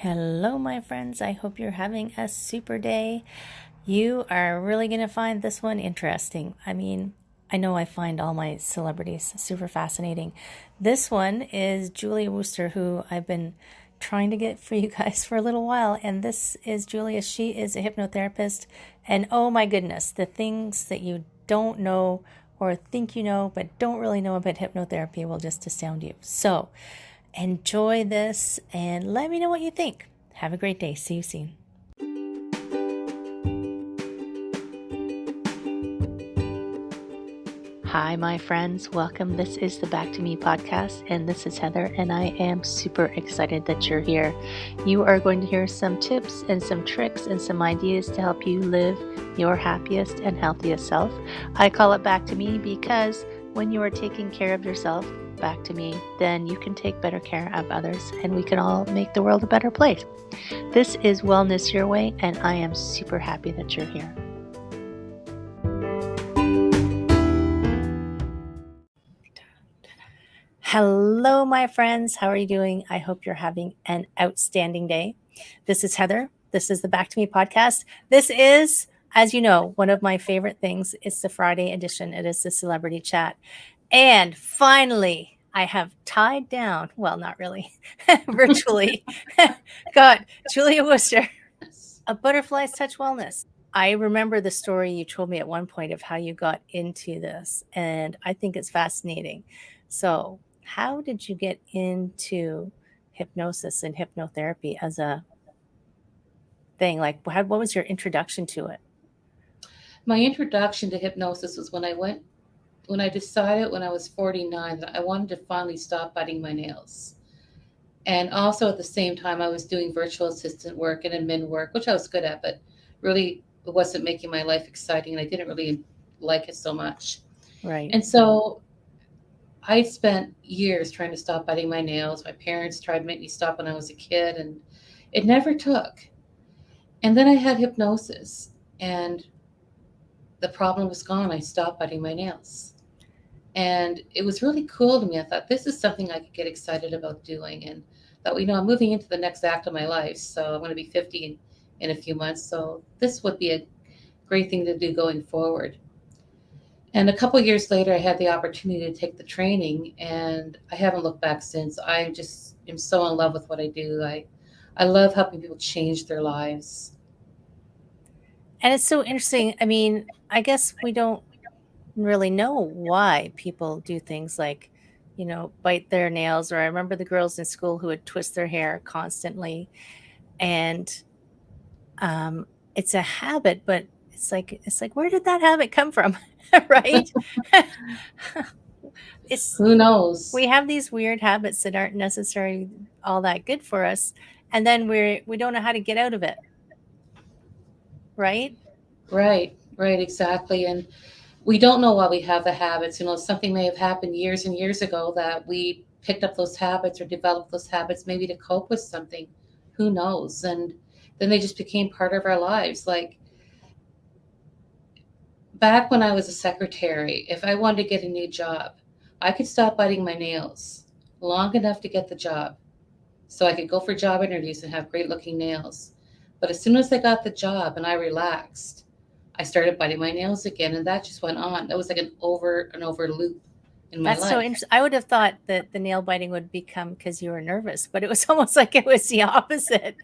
Hello, my friends. I hope you're having a super day. You are really going to find this one interesting. I know I find all my celebrities super fascinating. This one is Julia Wooster, who I've been trying to get for you guys for a little while. And this is Julia. She is a hypnotherapist. And oh my goodness, the things that you don't know or think you know, but don't really know about hypnotherapy will just astound you. So, enjoy this and let me know what you think. Have a great day. See you soon. Hi, my friends. Welcome. This is the Back to Me podcast, and this is Heather, and I am super excited that you're here. You are going to hear some tips and some tricks and some ideas to help you live your happiest and healthiest self. I call it Back to Me because when you are taking care of yourself, back to me, then you can take better care of others, and we can all make the world a better place. This is Wellness Your Way, and I am super happy that you're here. Hello, my friends. How are you doing? I hope you're having an outstanding day. This is Heather. This is the Back to Me podcast. This is, as you know, one of my favorite things. It's the Friday edition. It is the celebrity chat. And finally, I have tied down, well, not really, virtually, got Julia Wooster, a Butterflies Touch Wellness. I remember the story you told me at one point of how you got into this, and I think it's fascinating. So, how did you get into hypnosis and hypnotherapy as a thing? Like, what was your introduction to it? My introduction to hypnosis was when I decided when I was 49 that I wanted to finally stop biting my nails. And also at the same time, I was doing virtual assistant work and admin work, which I was good at, but really it wasn't making my life exciting. And I didn't really like it so much. Right. And so I spent years trying to stop biting my nails. My parents tried to make me stop when I was a kid, and it never took. And then I had hypnosis, and the problem was gone. I stopped biting my nails. And it was really cool to me. I thought this is something I could get excited about doing. And thought, I'm moving into the next act of my life. So I'm going to be 50 in a few months. So this would be a great thing to do going forward. And a couple years later, I had the opportunity to take the training, and I haven't looked back since. I just am so in love with what I do. I love helping people change their lives. And it's so interesting. I guess we don't really know why people do things like, bite their nails. Or I remember the girls in school who would twist their hair constantly. And it's a habit, but it's like, where did that habit come from? Right? it's Who knows? we have these weird habits that aren't necessarily all that good for us, and then we don't know how to get out of it, right? Right, exactly. And we don't know why we have the habits. Something may have happened years and years ago that we picked up those habits or developed those habits maybe to cope with something. Who knows? And then they just became part of our lives. Like back when I was a secretary, if I wanted to get a new job, I could stop biting my nails long enough to get the job. So I could go for job interviews and have great looking nails. But as soon as I got the job and I relaxed, I started biting my nails again, and that just went on. That was like an over and over loop in my That's so life. interesting. I would have thought that the nail biting would become because you were nervous, but it was almost like it was the opposite.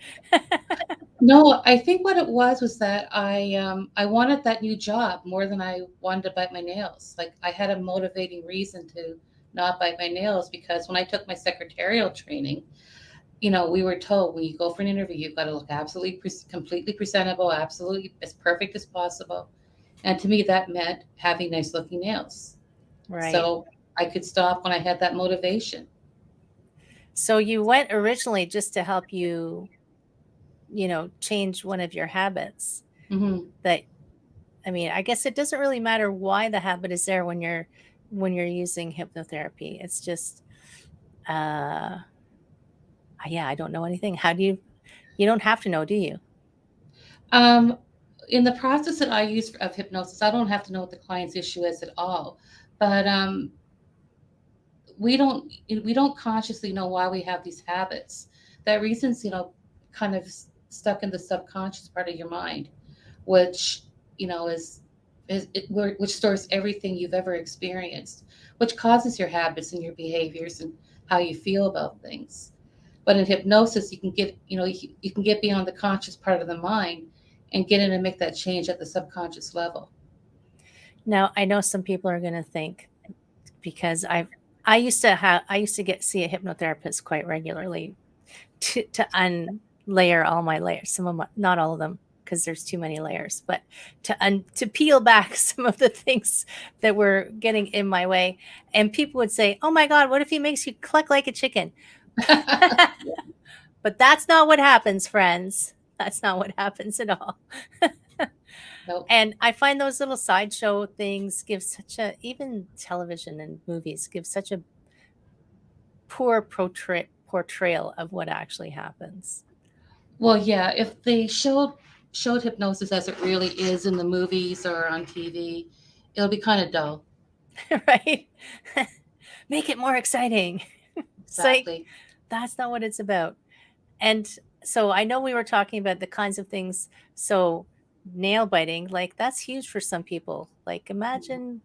No, I think what it was that I wanted that new job more than I wanted to bite my nails. Like I had a motivating reason to not bite my nails because when I took my secretarial training, we were told when you go for an interview, you've got to look absolutely completely presentable, absolutely as perfect as possible. And to me, that meant having nice looking nails. Right. So I could stop when I had that motivation. So you went originally just to help you, change one of your habits. Hmm. That I guess it doesn't really matter why the habit is there when you're using hypnotherapy. It's just uh yeah, I don't know anything. How do you don't have to know, do you? Um, in the process that I use of hypnosis, I don't have to know what the client's issue is at all. But we don't consciously know why we have these habits. That reasons, kind of stuck in the subconscious part of your mind, which which stores everything you've ever experienced, which causes your habits and your behaviors and how you feel about things. But in hypnosis, you can get you can get beyond the conscious part of the mind and get in and make that change at the subconscious level. Now, I know some people are going to think, because I used to get see a hypnotherapist quite regularly to unlayer all my layers. Some of my, not all of them, because there's too many layers, but to peel back some of the things that were getting in my way. And people would say, "Oh my God, what if he makes you cluck like a chicken?" But that's not what happens, friends. That's not what happens at all. Nope. And I find those little sideshow things give such a, even television and movies give such a poor portrayal of what actually happens. Well, yeah, if they showed hypnosis as it really is in the movies or on TV, it'll be kind of dull. Right? Make it more exciting. It's like, Exactly. that's not what it's about. And so I know we were talking about the kinds of things. So nail biting, like that's huge for some people. Like imagine,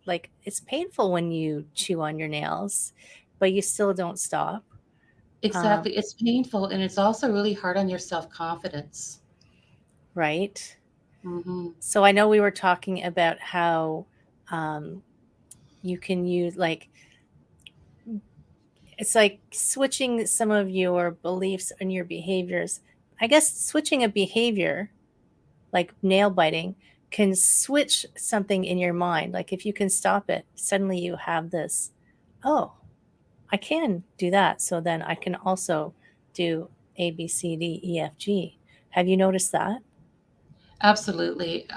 like it's painful when you chew on your nails, but you still don't stop. Um, Exactly. It's painful and it's also really hard on your self-confidence. right? Hmm. So I know we were talking about how um, you can use, like, it's like switching some of your beliefs and your behaviors. I guess switching a behavior like nail biting can switch something in your mind. Like if you can stop it, suddenly you have this, oh, I can do that. So then I can also do A, B, C, D, E, F, G. Have you noticed that? Absolutely.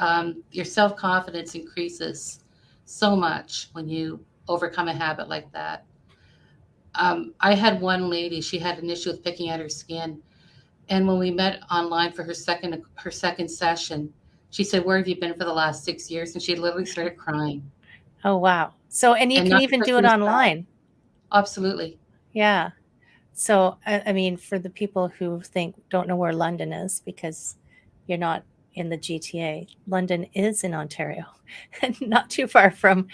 Your self-confidence increases so much when you overcome a habit like that. I had one lady, she had an issue with picking at her skin. And when we met online for her second session, she said, "Where have you been for the last 6 years?" And she literally started crying. Oh, wow. So, and you And can not even because do she it was sad. online. Absolutely. Yeah. So, I mean, for the people who don't know where London is because you're not in the GTA, London is in Ontario, not too far from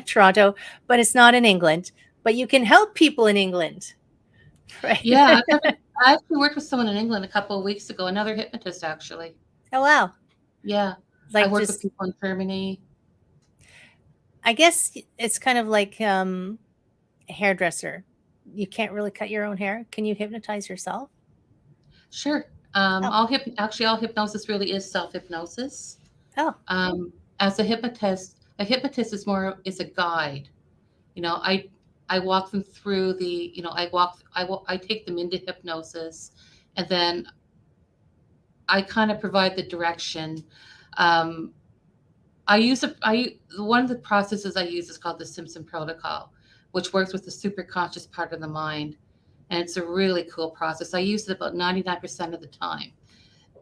Toronto, but it's not in England. But you can help people in England, right? Yeah, I actually worked with someone in England a couple of weeks ago, another hypnotist actually. Oh, wow. Yeah. I Like, worked with just, people in Germany. I guess it's kind of like a hairdresser. You can't really cut your own hair. Can you hypnotize yourself? Sure. Oh, All hypnosis really is self-hypnosis. oh, Um, as a hypnotist is a guide. You know, I walk them through I take them into hypnosis, and then I kind of provide the direction. Um, one of the processes I use is called the Simpson Protocol, which works with the superconscious part of the mind, and it's a really cool process. I use it about 99% of the time.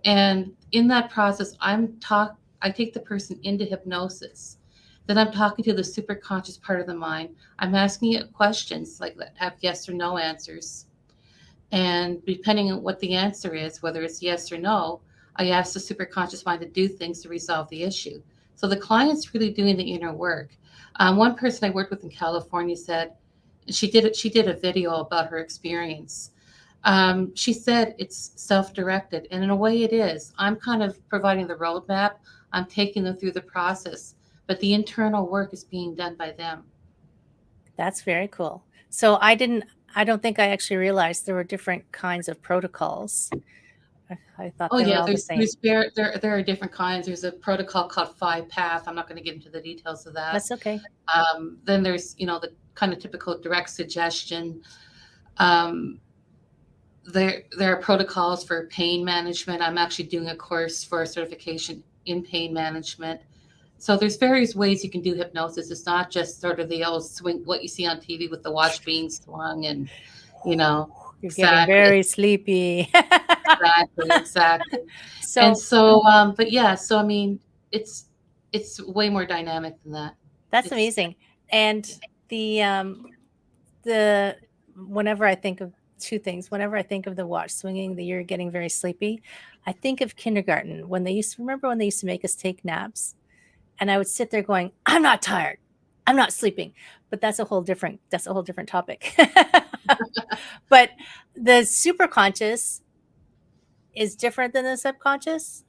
And in that process, I take the person into hypnosis. Then I'm talking to the superconscious part of the mind. I'm asking it questions like that have yes or no answers. And depending on what the answer is, whether it's yes or no, I ask the superconscious mind to do things to resolve the issue. So the client's really doing the inner work. One person I worked with in California said she did a video about her experience. She said it's self-directed, and in a way, it is. I'm kind of providing the roadmap. I'm taking them through the process, but the internal work is being done by them. that's very cool. So I don't think I actually realized there were different kinds of protocols. I thought Oh they were yeah, all the same. there are different kinds. There's a protocol called Five Path. I'm not going to get into the details of that. That's okay. Then there's the kind of typical direct suggestion. Um, there are protocols for pain management. I'm actually doing a course for a certification in pain management. So there's various ways you can do hypnosis. It's not just sort of the old swing, what you see on TV with the watch being swung and, you know, You're getting exactly, very sleepy. exactly. And So so, but yeah, so I mean, it's it's way more dynamic than that. that's It's amazing. And the whenever I think of two things. Whenever I think of the watch swinging, that you're getting very sleepy, I think of kindergarten when they used to remember when they used to make us take naps, and I would sit there going, "I'm not tired, I'm not sleeping," but that's a whole different topic. But the superconscious is different than the subconscious.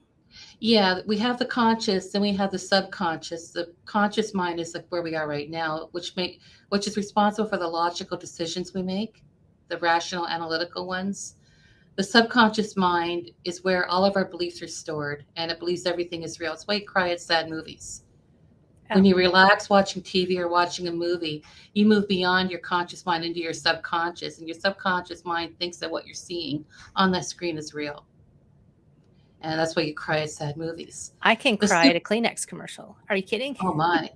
Yeah, we have the conscious, then we have the subconscious. The conscious mind is like where we are right now, which is responsible for the logical decisions we make, the rational analytical ones. The subconscious mind is where all of our beliefs are stored, and it believes everything is real. It's why you cry at sad movies. When Oh, you relax watching TV or watching a movie, you move beyond your conscious mind into your subconscious, and your subconscious mind thinks that what you're seeing on that screen is real. And that's why you cry at sad movies. I can The cry at soup, a Kleenex commercial. Are you kidding? oh my.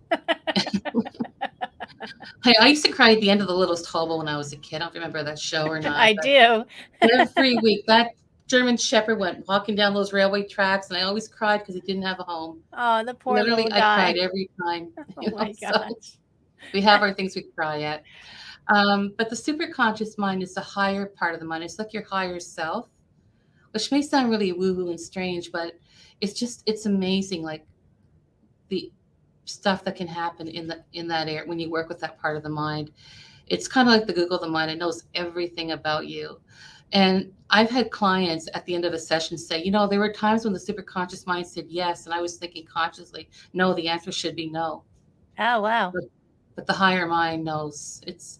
Hey, I used to cry at the end of The Littlest Hobo when I was a kid. I don't remember that show or not, I but do. every week that German Shepherd went walking down those railway tracks, and I always cried because he didn't have a home. Oh, the poor little Literally, I cried guy. every time. Oh my So gosh. we have our things we cry at. But the superconscious mind is the higher part of the mind. It's like your higher self, which may sound really woo-woo and strange, but it's amazing, like the stuff that can happen in that area when you work with that part of the mind. It's kind of like the Google of the mind. It knows everything about you. And I've had clients at the end of a session say, there were times when the superconscious mind said yes, and I was thinking consciously, no, the answer should be no. Oh, wow. But the higher mind knows. It's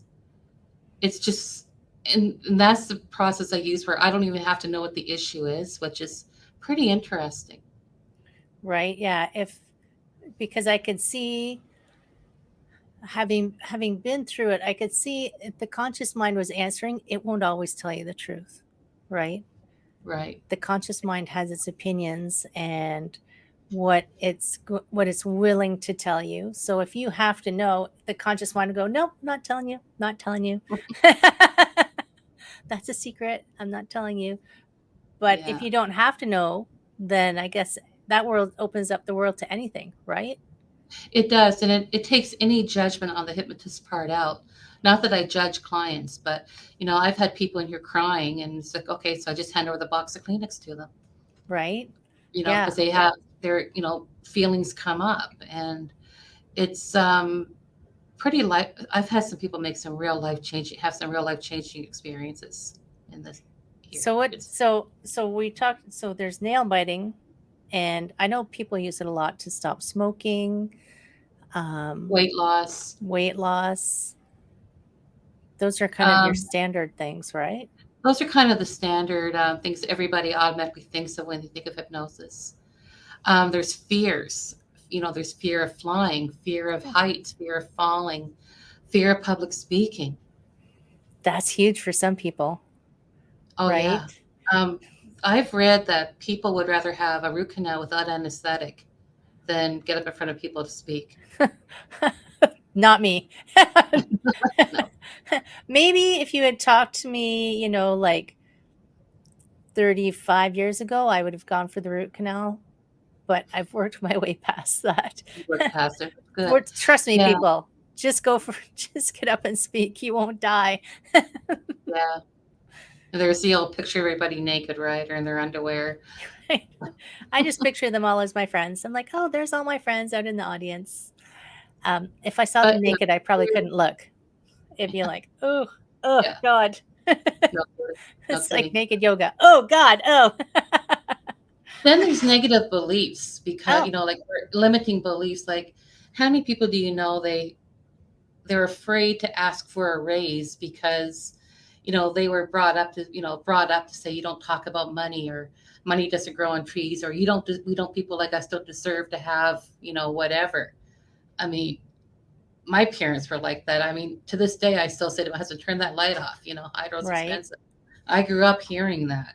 just, and that's the process I use where I don't even have to know what the issue is, which is pretty interesting. Right. Yeah. Because I could see, having been through it, I could see if the conscious mind was answering, it won't always tell you the truth. Right. Right. The conscious mind has its opinions and what it's willing to tell you. So if you have to know, the conscious mind will go, nope, not telling you, not telling you. That's a secret, I'm not telling you. But if Yeah. you don't have to know, then I guess that world opens up the world to anything, right? It does. And it takes any judgment on the hypnotist part out. Not that I judge clients, but, I've had people in here crying, and it's like, okay, so I just hand over the box of Kleenex to them, Right. because Yeah. they have their, feelings come up. And it's pretty life. I've had some people make some real life changing, have some real life changing experiences in this here. So what It's so we talked, so there's nail biting, and I know people use it a lot to stop smoking, weight loss. weight loss. Those are kind of your Um, standard things, right? those are kind of the standard things that everybody automatically thinks of when they think of hypnosis. There's fears. There's fear of flying, fear of heights, fear of falling, fear of public speaking. That's huge for some people, Oh, right? yeah. Um, I've read that people would rather have a root canal without anesthetic than get up in front of people to speak. Not me. No. Maybe if you had talked to me, like 35 years ago, I would have gone for the root canal, but I've worked my way past that. You work past it. Good. Trust me, Yeah. people, just get up and speak. You won't die. Yeah. There's the old picture of everybody naked, right? Or in their underwear. I just picture them all as my friends. I'm like, oh, there's all my friends out in the audience. If I saw But, them naked, I probably couldn't look. It'd be like, oh yeah, God. no, no It's like kidding. naked yoga. Oh God. Oh. Then there's negative beliefs because, Oh, like limiting beliefs. Like, how many people do you know they're afraid to ask for a raise because, they were brought up to say you don't talk about money, or money doesn't grow on trees, or we don't people like us don't deserve to have, whatever. I mean, my parents were like that. I mean, to this day, I still say to my husband, turn that light off. Hydro's right. expensive. I grew up hearing that.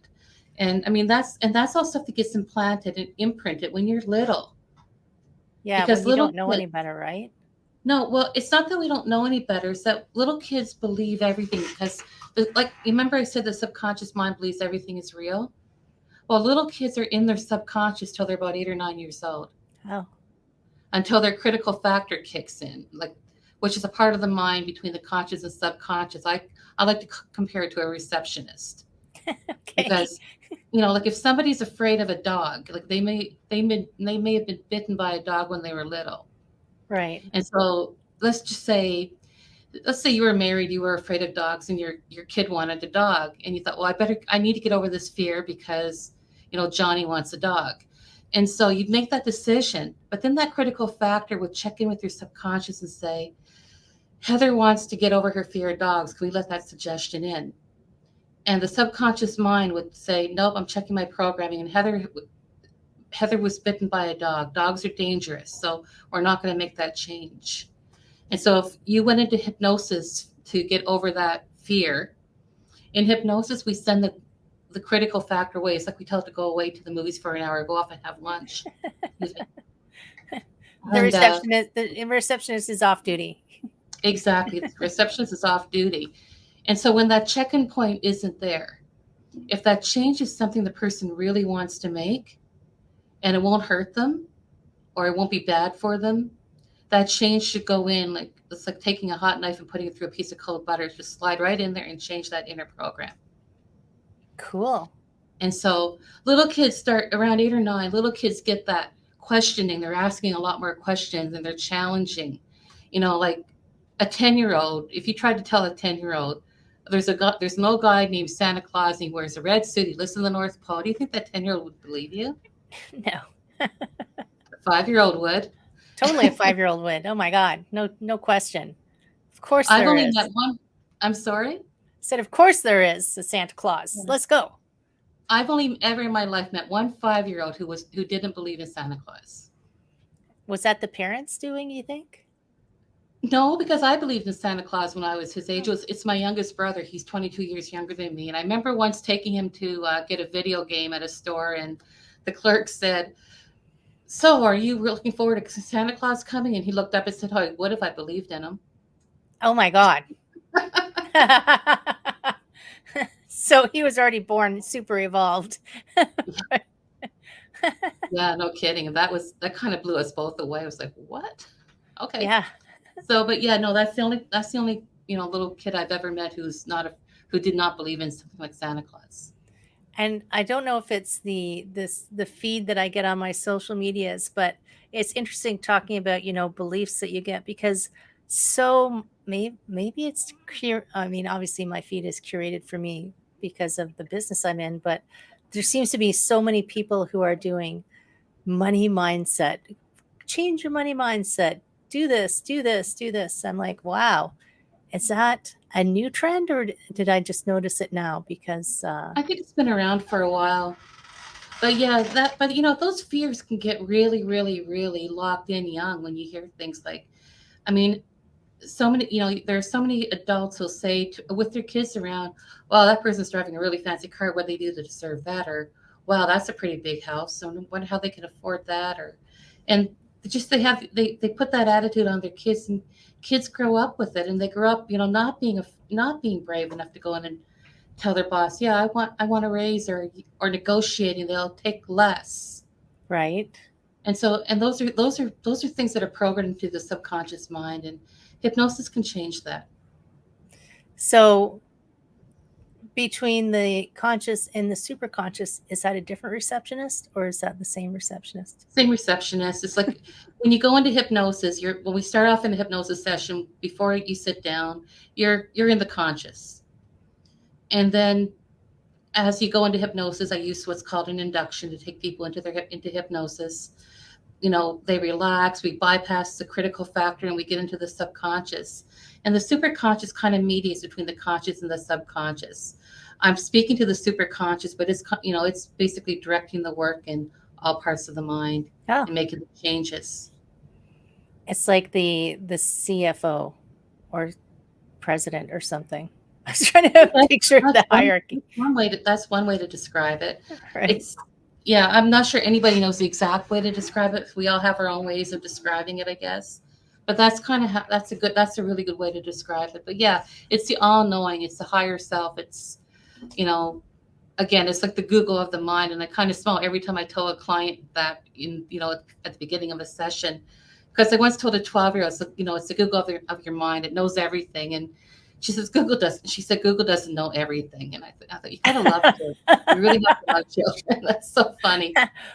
And I mean, that's all stuff that gets implanted and imprinted when you're little. Yeah. Because When you little don't know kids, any better, right? no, well, it's not that we don't know any better. It's that little kids believe everything because, like, remember I said the subconscious mind believes everything is real? Well, little kids are in their subconscious till they're about 8 or 9 years old, Oh, until their critical factor kicks in, like, which is a part of the mind between the conscious and subconscious. I like to compare it to a receptionist Okay. because, like if somebody's afraid of a dog, like they may have been bitten by a dog when they were little. Right. And so let's just say let's say you were married, you were afraid of dogs, and your kid wanted a dog, and you thought, well, I need to get over this fear because Johnny wants a dog. And so you'd make that decision, but then that critical factor would check in with your subconscious and say, Heather wants to get over her fear of dogs. Can we let that suggestion in? And the subconscious mind would say, nope, I'm checking my programming, and Heather was bitten by a dog. Dogs are dangerous, so we're not going to make that change. And so if you went into hypnosis to get over that fear, in hypnosis, we send the critical factor away. It's like we tell it to go away to the movies for an hour, go off and have lunch. The And receptionist is off duty. exactly, the receptionist is off duty. And so when that check-in point isn't there, if that change is something the person really wants to make and it won't hurt them or it won't be bad for them, that change should go in like it's like taking a hot knife and putting it through a piece of cold butter. Just slide right in there and change that inner program. Cool. And so little kids start around 8 or 9, little kids get that questioning. They're asking a lot more questions and they're challenging. Like a 10-year-old, if you tried to tell a 10-year-old, there's no guy named Santa Claus and he wears a red suit, he lives in the North Pole. Do you think that 10-year-old would believe you? No. A 5-year-old would. Totally a 5-year-old would. Oh my God. No question. Of course I've there only is. met one. I'm sorry? Said, of course there is a Santa Claus. Yeah. Let's go. I've only ever in my life met one 5-year-old who didn't believe in Santa Claus. Was that the parents doing, you think? No, because I believed in Santa Claus when I was his age. It's my youngest brother. He's 22 years younger than me. And I remember once taking him to get a video game at a store, and the clerk said, so are you looking forward to Santa Claus coming? And he looked up and said, oh, I would if I believed in him. Oh my God. So he was already born super evolved. Yeah, no kidding. And that kind of blew us both away. I was like, what? Okay. Yeah. So, but yeah, no, that's the only little kid I've ever met who did not believe in something like Santa Claus. And I don't know if it's the feed that I get on my social medias, but it's interesting talking about, beliefs that you get, because maybe it's obviously my feed is curated for me because of the business I'm in, but there seems to be so many people who are doing money mindset, change your money mindset, do this, do this, do this. I'm like, wow, is that a new trend, or did I just notice it now? Because I think it's been around for a while. But yeah, those fears can get really, really, really locked in young when you hear things like, so many, there are so many adults who'll say with their kids around, well, that person's driving a really fancy car. What do they do to deserve that? Or, wow, that's a pretty big house. So I wonder how they can afford that. And just they put that attitude on their kids, and kids grow up with it, and they grow up, not being brave enough to go in and tell their boss, yeah, I want a raise, or negotiating, they'll take less. right. And so, and those are things that are programmed into the subconscious mind, and hypnosis can change that. So between the conscious and the superconscious, is that a different receptionist, or is that the same receptionist? Same receptionist. It's like when you go into hypnosis, when we start off in a hypnosis session, before you sit down, you're in the conscious. And then as you go into hypnosis, I use what's called an induction to take people into hypnosis. They relax, we bypass the critical factor, and we get into the subconscious. And the superconscious kind of mediates between the conscious and the subconscious. I'm speaking to the superconscious, but it's basically directing the work in all parts of the mind and making the changes. It's like the CFO or president or something. I was trying to picture the hierarchy. That's one way to describe it. Right. Yeah, I'm not sure anybody knows the exact way to describe it. We all have our own ways of describing it, I guess. But that's kind of that's a really good way to describe it. But yeah, it's the all-knowing, it's the higher self. It's, again, it's like the Google of the mind. And I kind of smile every time I tell a client that at the beginning of a session, because I once told a 12-year-old, it's the Google of your mind. It knows everything. And She says, Google doesn't. She said, Google doesn't know everything. And I thought, you gotta love children. You really have to love children. That's so funny.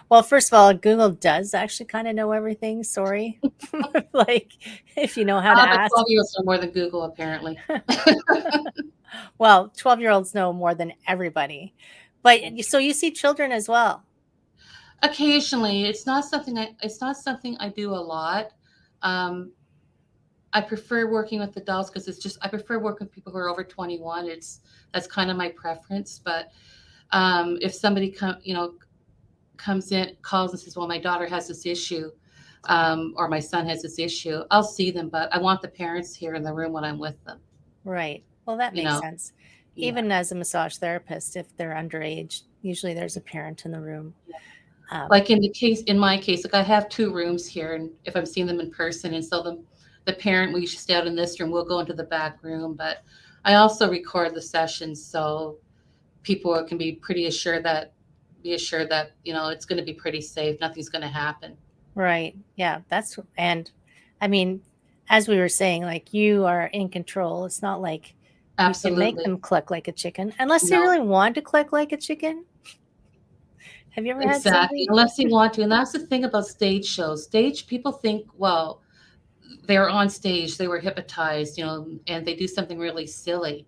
Well, first of all, Google does actually kind of know everything. Sorry. Like, if you know how to But ask. 12-year-olds know more than Google, apparently. Well, 12-year-olds know more than everybody. But so you see children as well. Occasionally, it's not something I do a lot. Um, I prefer working with adults because I prefer working with people who are over 21. That's kind of my preference. But if somebody comes in, calls and says, "Well, my daughter has this issue," or my son has this issue, I'll see them. But I want the parents here in the room when I'm with them. Right. Well, that You makes know, sense. yeah. Even as a massage therapist, if they're underage, usually there's a parent in the room. Like in my case, like I have 2 rooms here, and if I'm seeing them in person, and so the parent, we usually stay out in this room, we'll go into the back room. But I also record the sessions so people can be assured that it's going to be pretty safe. Nothing's going to happen. Right. Yeah. And I mean, as we were saying, like you are in control. It's not like you can make Absolutely. them cluck like a chicken unless they No, really want to cluck like a chicken. Have you ever had exactly. somebody? Unless they want to. And that's the thing about stage shows. Stage people think, well, they're on stage, they were hypnotized, and they do something really silly.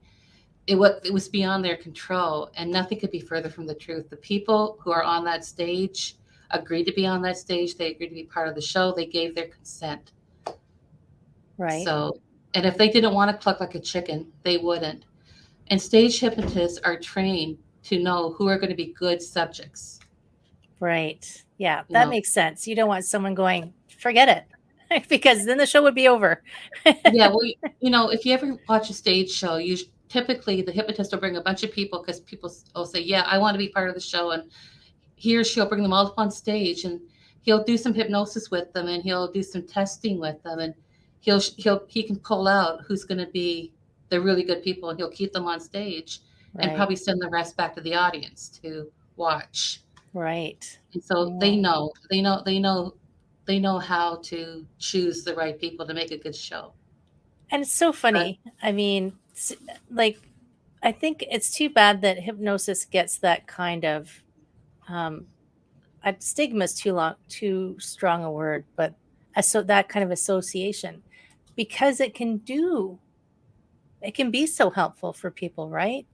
It was beyond their control, and nothing could be further from the truth. The people who are on that stage agreed to be on that stage. They agreed to be part of the show. They gave their consent. Right. So, and if they didn't want to cluck like a chicken, they wouldn't. And stage hypnotists are trained to know who are going to be good subjects. Right. Yeah. You That know, makes sense. You don't want someone going, forget it, because then the show would be over. yeah. Well, if you ever watch a stage show, typically the hypnotist will bring a bunch of people because people will say, "Yeah, I want to be part of the show," and he or she'll bring them all up on stage, and he'll do some hypnosis with them, and he'll do some testing with them, and he can pull out who's going to be the really good people, and he'll keep them on stage and Right. probably send the rest back to the audience to watch. Right. And so Yeah. they know how to choose the right people to make a good show. And it's so But funny. I mean, like, I think it's too bad that hypnosis gets that kind of um, stigma is too strong a word, but so that kind of association because it can be so helpful for people, right?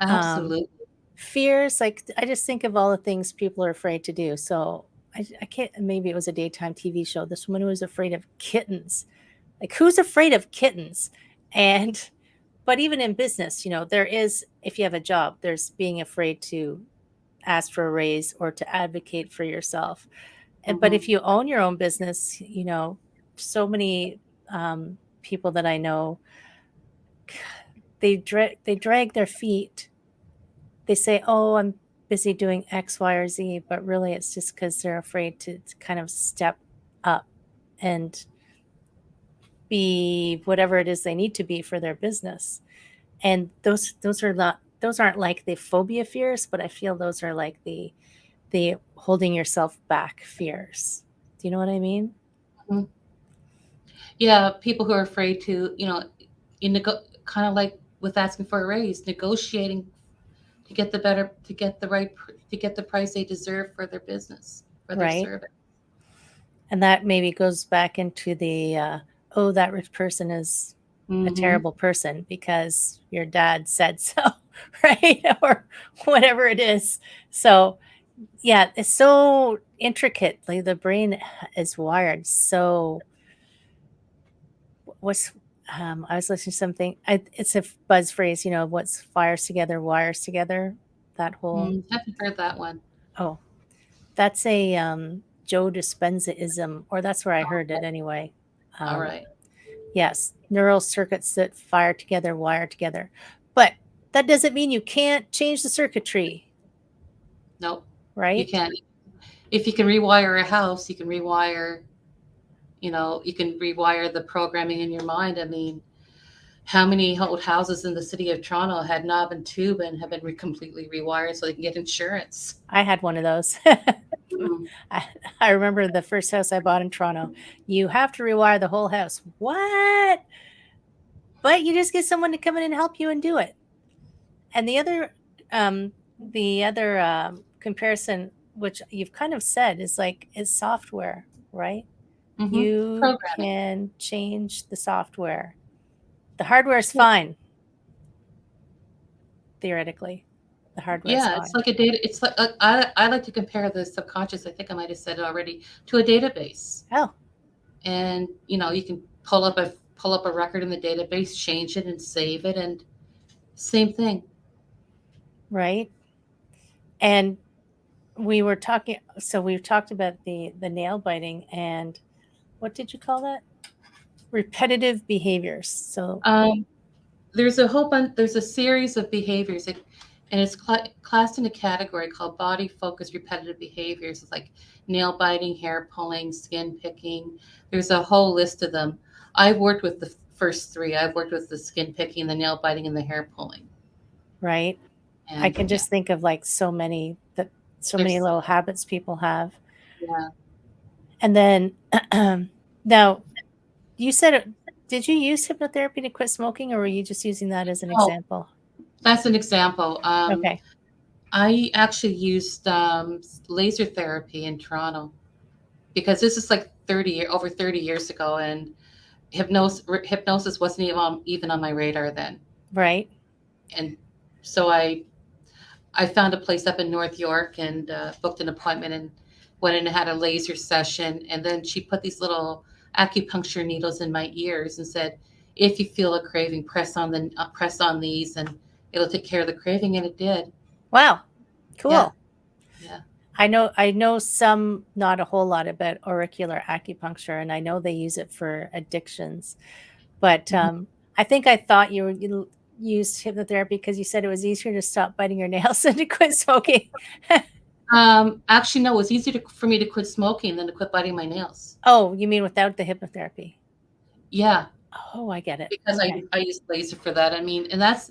Um, absolutely. Fears, like I just think of all the things people are afraid to do. So I can't. Maybe it was a daytime TV show. This woman who was afraid of kittens. Like, who's afraid of kittens? And but even in business, there is, if you have a job, there's being afraid to ask for a raise or to advocate for yourself. But Hmm. if you own your own business, so many people that I know, they drag their feet. They say, "Oh, I'm busy doing X, Y, or Z," but really it's just because they're afraid to kind of step up and be whatever it is they need to be for their business. And those aren't like the phobia fears, but I feel those are like the holding yourself back fears. Do you know what I mean? Yeah, people who are afraid to, kind of like with asking for a raise, negotiating to get to get the price they deserve for their business, for their Right. service. And that maybe goes back into oh, that rich person is a Hmm. terrible person because your dad said so, right? Or whatever it is. So, yeah, it's so intricate. Like the brain is wired so. What's I was listening to something. It's a buzz phrase, what's fires together, wires together. That whole Haven't heard that one. oh, that's a Joe Dispenza-ism, or that's where I heard it anyway. All Um, right. yes, neural circuits that fire together, wire together. But that doesn't mean you can't change the circuitry, Nope. You right? can't. If you can rewire a house, you can rewire the programming in your mind. I mean, how many old houses in the city of Toronto had knob and tube and have been completely rewired so they can get insurance? I had one of those. Mm. I, I remember the first house I bought in Toronto. You have to rewire the whole house. What? but you just get someone to come in and help you and do it. And um, the other comparison, which you've kind of said, is like it's software, right? Hmm. You Programming. can change the software. The hardware is Yeah. fine, theoretically. The hardware is Yeah, it's fine. like a data. It's like I like to compare the subconscious. I think I might have said it already, to a database. Oh, And you can pull up a record in the database, change it, and save it, and same thing. right. And we've talked about the nail biting and what did you call that? Repetitive behaviors. So, Um, there's a whole bunch. There's a series of behaviors, and it's classed in a category called body focused repetitive behaviors. It's like nail biting, hair pulling, skin picking. There's a whole list of them. I've worked with the first three. I've worked with the skin picking, the nail biting, and the hair pulling. right. I And can yeah, just think of like so many there's little habits people have. yeah. And then now you said did you use hypnotherapy to quit smoking or were you just using that as an Oh, example? that's an example. Okay. I actually used laser therapy in Toronto because this is like over 30 years ago, and hypnosis wasn't even on my radar then. Right. And so I found a place up in North York and booked an appointment and went in and had a laser session. And then she put these little acupuncture needles in my ears and said, "If you feel a craving, press on these, and it'll take care of the craving." And it did. Wow. Yeah, Cool. yeah. I know some, not a whole lot about auricular acupuncture, and I know they use it for addictions. But Mhm. I think I thought you used hypnotherapy because you said it was easier to stop biting your nails than to quit smoking. Actually, no, it was easier for me to quit smoking than to quit biting my nails. Oh, you mean without the hypnotherapy? Yeah, Oh, I get it. because I Okay. I use laser for that. I mean, and that's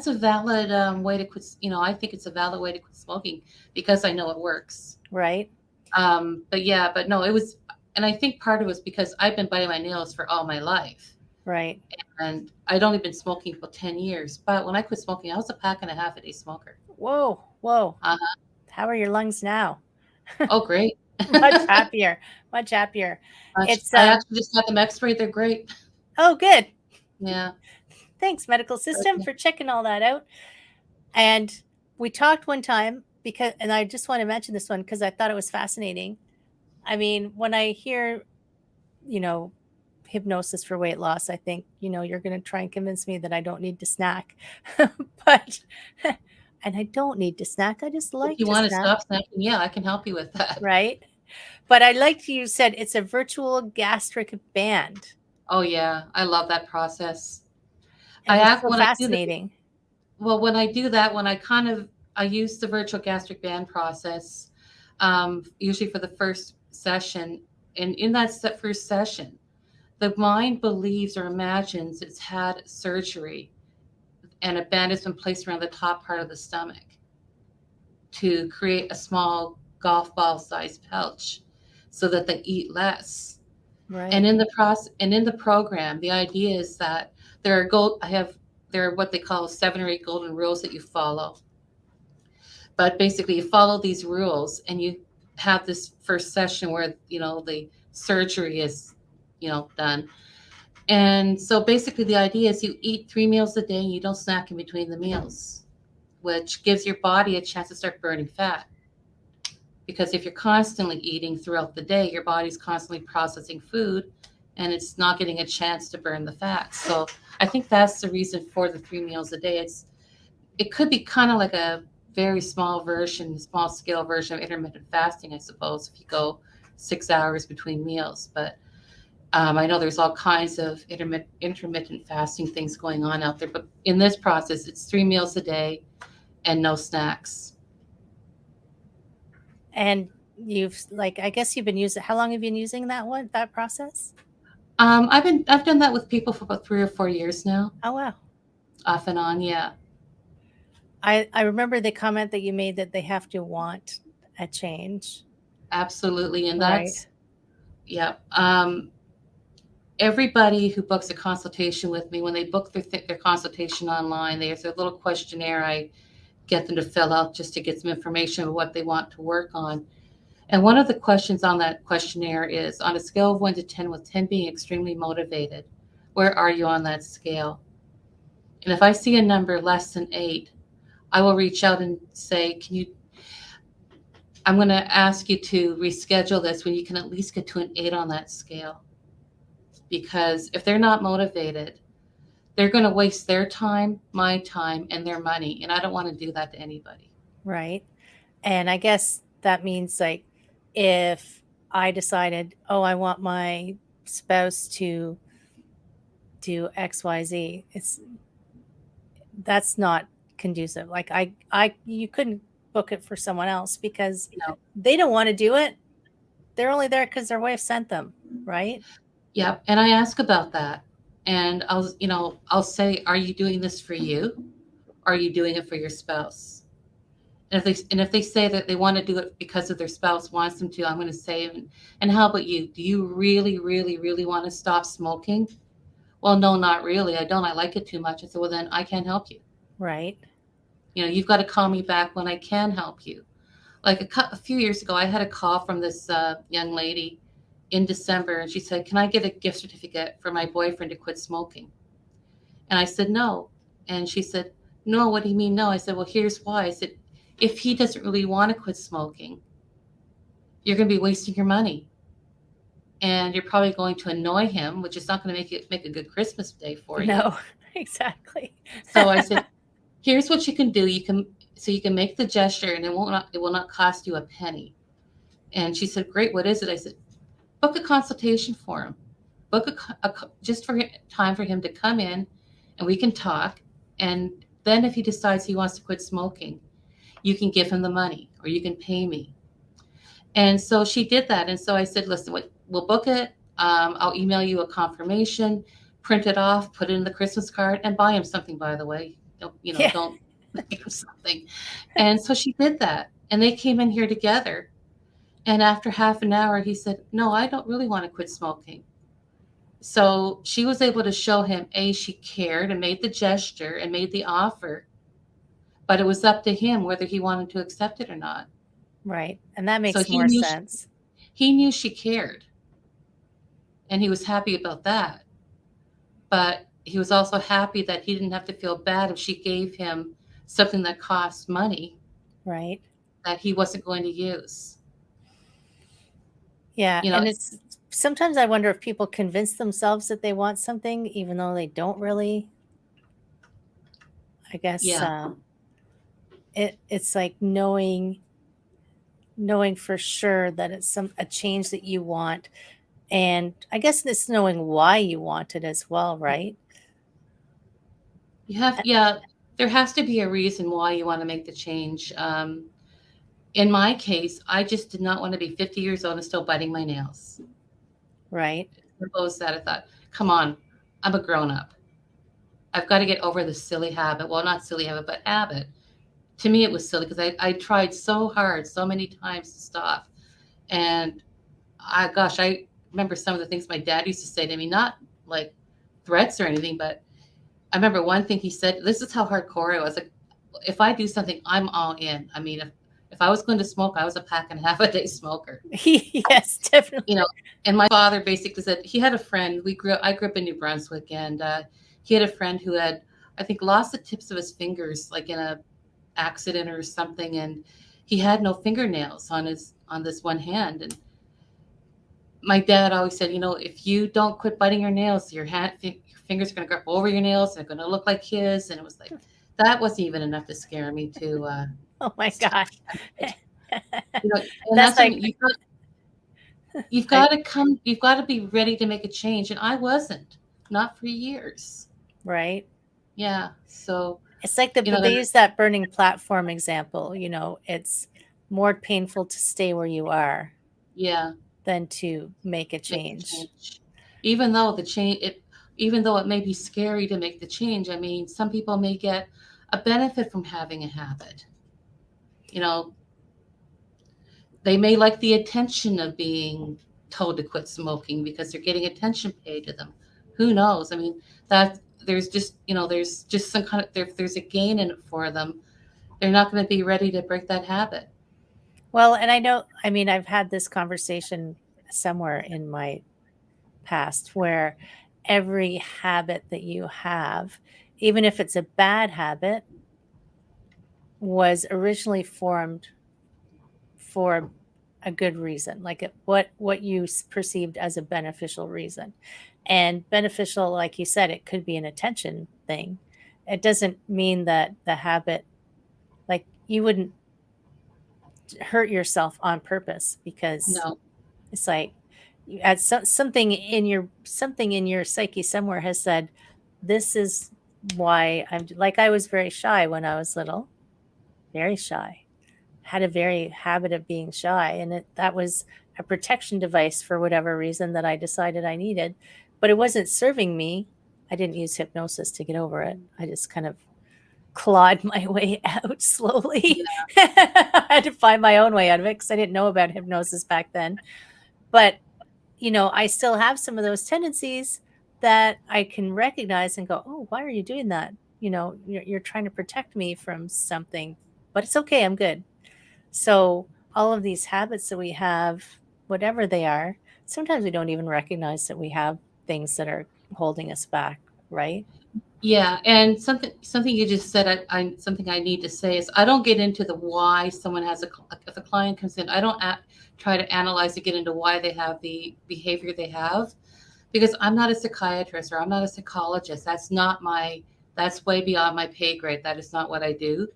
a valid way to quit. I think it's a valid way to quit smoking because I know it works. Right. But yeah, but no, it was, and I think part of it was because I've been biting my nails for all my life, Right. and I'd only been smoking for 10 years. But when I quit smoking, I was a pack and a half a day smoker. Whoa. Whoa. Uh-huh. How are your lungs now? Oh, great. Much happier. Much happier. It's I actually just had them X-rayed. They're great. oh good. Yeah. Thanks, medical system, Okay. for checking all that out. And we talked one time because, and I just want to mention this one because I thought it was fascinating. I mean, when I hear, you know, hypnosis for weight loss, I think, you're going to try and convince me that I don't need to snack. But, and I don't need to snack. I just If like you to want to snack. stop snacking, yeah, I can help you with that. Right. But I liked you said it's a virtual gastric band. Oh yeah, I love that process. And it's so When I do the fascinating. well, when I do that, I use the virtual gastric band process, usually for the first session, and in that first session, the mind believes or imagines it's had surgery, and a band has been placed around the top part of the stomach to create a small golf ball sized pouch, so that they eat less. And Right. in the program, the idea is that there are gold. There are what they call 7 or 8 golden rules that you follow. But basically, you follow these rules, and you have this first session where the surgery is done. And so basically, the idea is you eat 3 meals a day, and you don't snack in between the meals, which gives your body a chance to start burning fat. Because if you're constantly eating throughout the day, your body's constantly processing food and it's not getting a chance to burn the fat. So I think that's the reason for the 3 meals a day. It could be kind of like a very small scale version of intermittent fasting, I suppose, if you go 6 hours between meals. But I know there's all kinds of intermittent fasting things going on out there. But in this process, it's 3 meals a day and no snacks. And I guess you've been using, how long have you been using that process? I've done that with people for about 3 or 4 years now, Oh, wow. off and on. Yeah, I remember the comment that you made that they have to want a change. absolutely. And Right. that's, yeah. everybody who books a consultation with me, when they book their consultation online, there's a little questionnaire I get them to fill out just to get some information of what they want to work on. And one of the questions on that questionnaire is, on a scale of 1 to 10, with 10 being extremely motivated, where are you on that scale? And if I see a number less than 8, I will reach out and say, I'm going to ask you to reschedule this when you can at least get to an 8 on that scale. Because if they're not motivated, they're going to waste their time, my time, and their money. And I don't want to do that to anybody. Right. And I guess that means, like, if I decided, oh, I want my spouse to do XYZ, that's not conducive. Like, you couldn't book it for someone else because they don't want to do it. They're only there because their wife sent them, right? Yeah. And I ask about that. And I'll say, are you doing this for you? Or are you doing it for your spouse? And if they say that they want to do it because of their spouse wants them to, I'm going to say, and how about you? Do you really, really, really want to stop smoking? Well, no, not really. I don't. I like it too much. I said, well, then I can't help you. Right. You've got to call me back when I can help you. Like a few years ago, I had a call from this young lady in December, and she said, can I get a gift certificate for my boyfriend to quit smoking? And I said, no. And she said, no, what do you mean no? I said, well, here's why. I said, if he doesn't really want to quit smoking, you're going to be wasting your money. And you're probably going to annoy him, which is not going to make a good Christmas day for you. No, exactly. So I said, here's what you can do. You can make the gesture, and it will not cost you a penny. And she said, great, what is it? I said, book a consultation for him. Book just for time for him to come in, and we can talk. And then if he decides he wants to quit smoking, you can give him the money, or you can pay me. And so she did that. And so I said, listen, we'll book it. I'll email you a confirmation, print it off, put it in the Christmas card, and buy him something, by the way. Don't give him something. And so she did that. And they came in here together. And after half an hour, he said, no, I don't really want to quit smoking. So she was able to show him, she cared and made the gesture and made the offer. But it was up to him whether he wanted to accept it or not. Right. And that makes more sense. He knew she cared. And he was happy about that. But he was also happy that he didn't have to feel bad if she gave him something that cost money. Right. That he wasn't going to use. Yeah. And it's sometimes I wonder if people convince themselves that they want something, even though they don't really. I guess it's like knowing for sure that it's a change that you want. And I guess it's knowing why you want it as well, right? There has to be a reason why you want to make the change. In my case, I just did not want to be 50 years old and still biting my nails. Right. Suppose that I thought, come on, I'm a grown up. I've got to get over this silly habit. Well, not silly habit, but habit. To me, it was silly because I tried so hard, so many times to stop. And I remember some of the things my dad used to say to me, not like threats or anything, but I remember one thing he said, this is how hardcore I was. Like, if I do something, I'm all in. I mean, if I was going to smoke, I was a pack and a half a day smoker. Yes, definitely. And my father basically said he had a friend. I grew up in New Brunswick, and he had a friend who had, I think, lost the tips of his fingers, like in a accident or something, and he had no fingernails on this one hand. And my dad always said, if you don't quit biting your nails, your fingers are going to grab over your nails, and they're going to look like his. And it was like, that wasn't even enough to scare me to. Oh my gosh! And that's like, you've got to be ready to make a change, and I wasn't, not for years. Right. Yeah. So it's like they use that burning platform example. It's more painful to stay where you are. Yeah. Than to make a change. Even though it may be scary to make the change, I mean, some people may get a benefit from having a habit. They may like the attention of being told to quit smoking because they're getting attention paid to them. Who knows? I mean, that there's just, there's just some kind of, there's a gain in it for them. They're not going to be ready to break that habit. Well, and I know, I mean, I've had this conversation somewhere in my past where every habit that you have, even if it's a bad habit, was originally formed for a good reason, like what you perceived as a beneficial reason. And beneficial, like you said, it could be an attention thing. It doesn't mean that the habit, like you wouldn't hurt yourself on purpose because No. it's like you had something in your psyche somewhere has said, this is why I'm like, I was very shy when I was little, very shy, had a very habit of being shy. And that was a protection device for whatever reason that I decided I needed, but it wasn't serving me. I didn't use hypnosis to get over it. I just kind of clawed my way out slowly. Yeah. I had to find my own way out of it because I didn't know about hypnosis back then. But, I still have some of those tendencies that I can recognize and go, oh, why are you doing that? You're trying to protect me from something, but it's okay. I'm good. So all of these habits that we have, whatever they are, sometimes we don't even recognize that we have things that are holding us back, right? Yeah, and something you just said, something I need to say is I don't get into the why someone has if a client comes in, I don't try to analyze to get into why they have the behavior they have, because I'm not a psychiatrist or I'm not a psychologist. That's way beyond my pay grade. That is not what I do.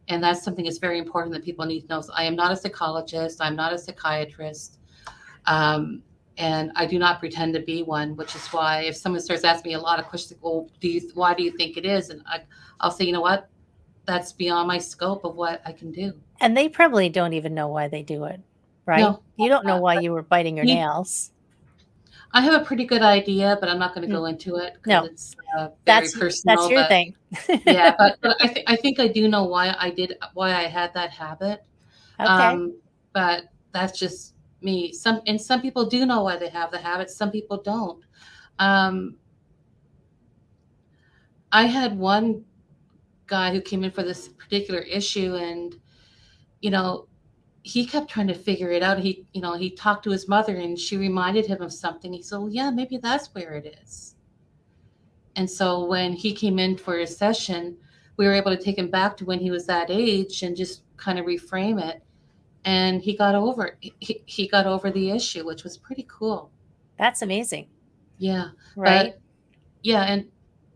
And that's something that's very important that people need to know. So I am not a psychologist. I'm not a psychiatrist. Um, and I do not pretend to be one, which is why if someone starts asking me a lot of questions, like, well, why do you think it is? And I'll say, you know what? That's beyond my scope of what I can do. And they probably don't even know why they do it, right? No, You don't know why but you were biting your he, nails. I have a pretty good idea, but I'm not going to Mm, go into it because no, it's very that's personal. your But thing. yeah, but I think I do know why I had that habit. Okay. Um, but that's just me. Some people do know why they have the habit. Some people don't. Um, I had one guy who came in for this particular issue, and you know, he kept trying to figure it out. He talked to his mother, and she reminded him of something. He said, "Well, yeah, maybe that's where it is." And so when he came in for his session, we were able to take him back to when he was that age and just kind of reframe it. And he got over the issue, which was pretty cool. That's amazing, Yeah, right? but yeah, and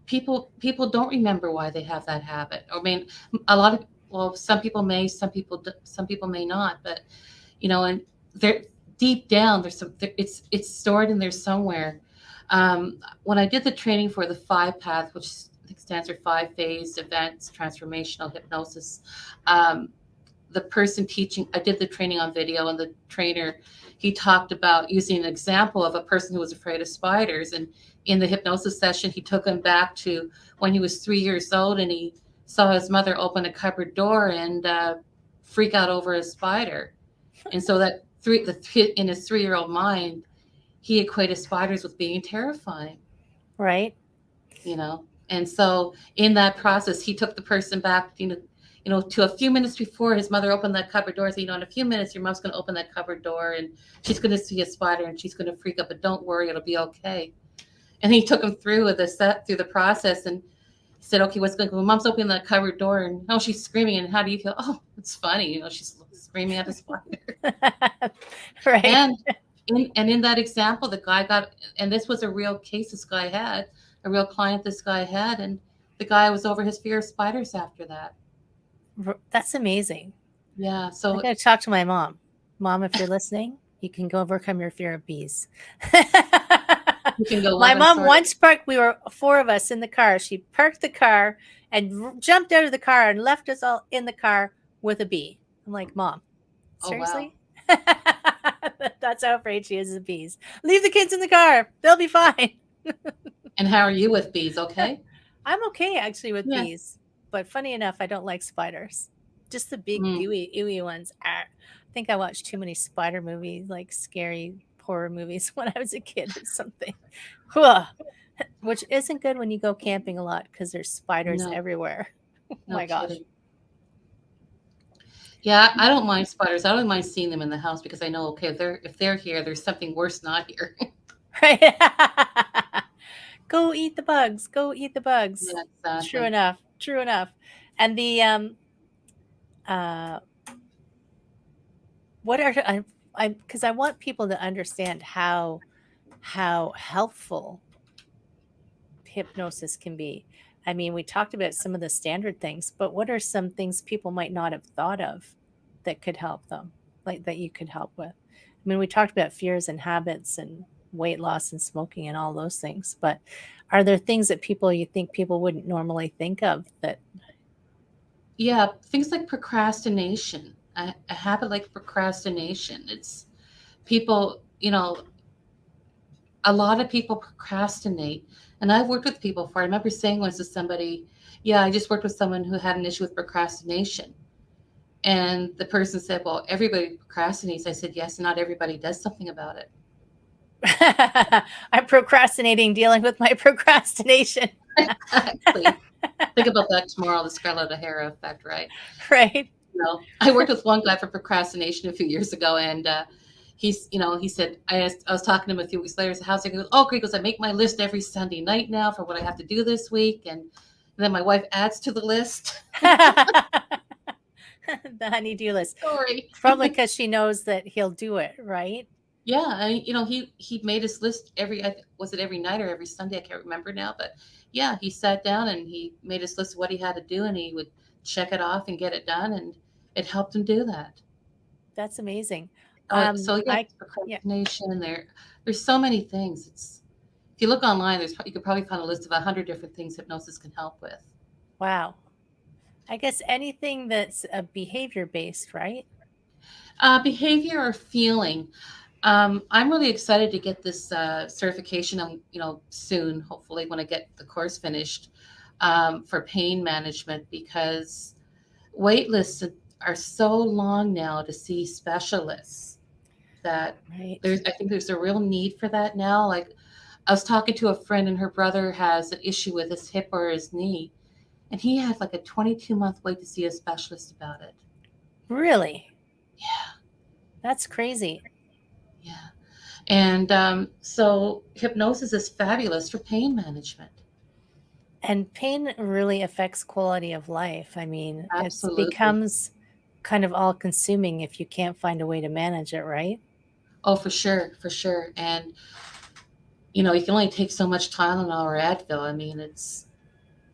people don't remember why they have that habit. I mean, a lot of well, some people may, some people may not, but and they're deep down. It's stored in there somewhere. When I did the training for the 5 path, which I think stands for 5 phase events transformational hypnosis, the person teaching, I did the training on video, and the trainer, he talked about using an example of a person who was afraid of spiders. And in the hypnosis session, he took him back to when he was 3 years old, and he saw his mother open a cupboard door and freak out over a spider. And so in his 3-year-old mind, he equated spiders with being terrifying, Right. And so in that process, he took the person back, to a few minutes before his mother opened that cupboard door. So, in a few minutes, your mom's going to open that cupboard door and she's going to see a spider and she's going to freak out, but don't worry, it'll be okay. And he took him through the process, and he said, okay, what's going on? Mom's opening that cupboard door and she's screaming. And how do you feel? Oh, it's funny. She's screaming at a spider. Right. And in that example, the guy got, and this was a real case a real client this guy had, and the guy was over his fear of spiders after that. That's amazing. Yeah. I So got to talk to my mom. Mom, if you're listening, you can go overcome your fear of bees. you can go My what? I'm mom sorry. once parked, we were 4 of us in the car. She parked the car and jumped out of the car and left us all in the car with a bee. I'm like, Mom, Oh, wow. seriously? That's how afraid she is of bees. Leave the kids in the car. They'll be fine. And how are you with bees? Okay. I'm okay actually with Yeah. bees, but funny enough, I don't like spiders. Just the big Mm. gooey ones. I think I watched too many spider movies, like scary horror movies when I was a kid or something. Ugh. Which isn't good when you go camping a lot because there's spiders No, everywhere. Oh no my gosh. kidding. Yeah, I don't mind spiders. I don't mind seeing them in the house because I know, okay, if they're here, there's something worse not here. Right. Go eat the bugs. Go eat the bugs. Yeah, True exactly. enough. True enough. And the uh what are I because I want people to understand how helpful hypnosis can be. I mean, we talked about some of the standard things, but what are some things people might not have thought of that could help them, like that you could help with? I mean, we talked about fears and habits and weight loss and smoking and all those things, but are there things that you think people wouldn't normally think of that? Yeah, things like procrastination. A habit like procrastination. It's people, a lot of people procrastinate. And I've worked with people before. I remember saying once to somebody, yeah, I just worked with someone who had an issue with procrastination. And the person said, well, everybody procrastinates. I said, yes, not everybody does something about it. I'm procrastinating dealing with my procrastination. Exactly. Think about that tomorrow, the Scarlett O'Hara effect, right? Right. I worked with one guy for procrastination a few years ago, and he said, I was talking to him a few weeks later. So how's it? He goes, oh, great. He goes, I make my list every Sunday night now for what I have to do this week, and then my wife adds to the list. The honey-do list. Sorry. Probably because she knows that he'll do it, right? Yeah, he made his list was it every night or every Sunday? I can't remember now, but yeah, he sat down and he made his list of what he had to do, and he would check it off and get it done, and it helped him do that. That's amazing. So yeah, I Yeah. procrastination. There's so many things. If you look online, you could probably find a list of 100 different things hypnosis can help with. Wow. I guess anything that's a behavior based, right? Behavior or feeling. I'm really excited to get this certification. Soon, hopefully, when I get the course finished, for pain management, because wait lists are so long now to see specialists that Right. I think there's a real need for that now. Like I was talking to a friend and her brother has an issue with his hip or his knee, and he had like a 22-month wait to see a specialist about it. Really? Yeah, That's crazy. yeah. And so hypnosis is fabulous for pain management. And pain really affects quality of life. I mean, it Absolutely. becomes kind of all consuming if you can't find a way to manage it, right? Oh, for sure, for sure. And you can only take so much Tylenol or Advil. I mean, it's